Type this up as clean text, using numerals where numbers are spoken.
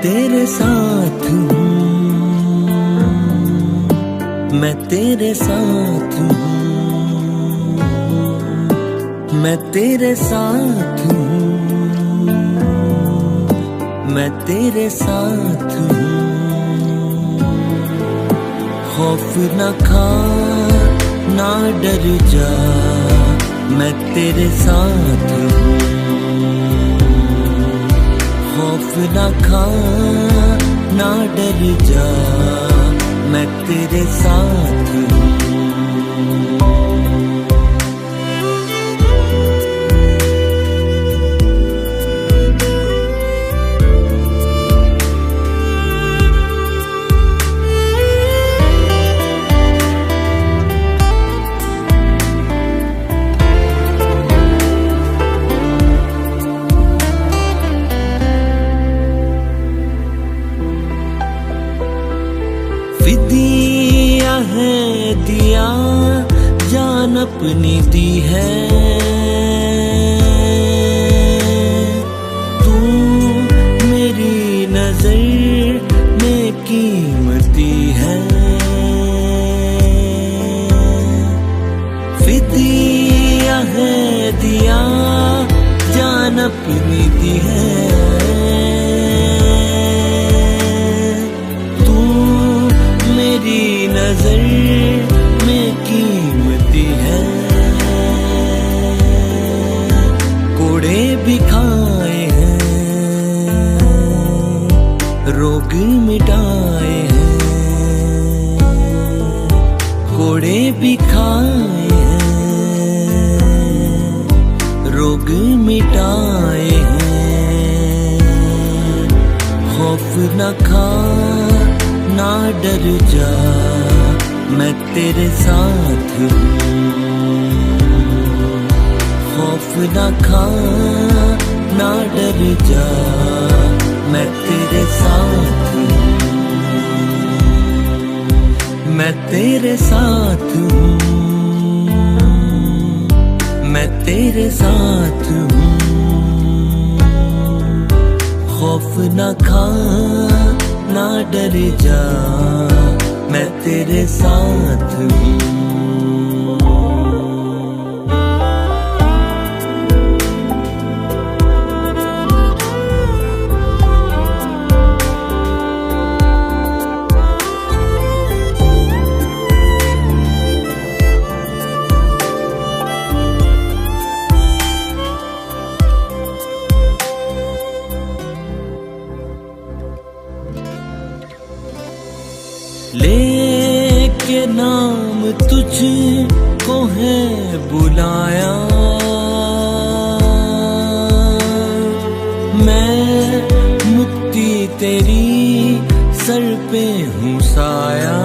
तेरे साथ हूँ, मैं तेरे साथ हूँ, मैं तेरे साथ हूँ, मैं तेरे साथ हूँ। खौफ न खा ना डर जा, मैं तेरे साथ हूँ। खौफ न खा ना डर जा, मैं तेरे साथ हूँ। दिया है दिया जान अपनी दी है, तू मेरी नजर में कीमती है। फिदिया है दिया जान अपनी दी है, मेरी नजर में कीमती है। कोड़े भी खाए हैं, रोग मिटाए हैं। कोड़े भी खाए हैं, रोग मिटाए हैं। खौफ न खा ना डर जा, मैं तेरे साथ हूँ। खौफ न खा ना डर जा, मैं तेरे साथ हूँ। मैं तेरे साथ हूँ, मैं तेरे साथ हूँ। खौफ न खा ना डर जा, मैं तेरे साथ हूँ। लेके नाम तुझको है बुलाया, मैं मुक्ति तेरी सर पे हूँ साया।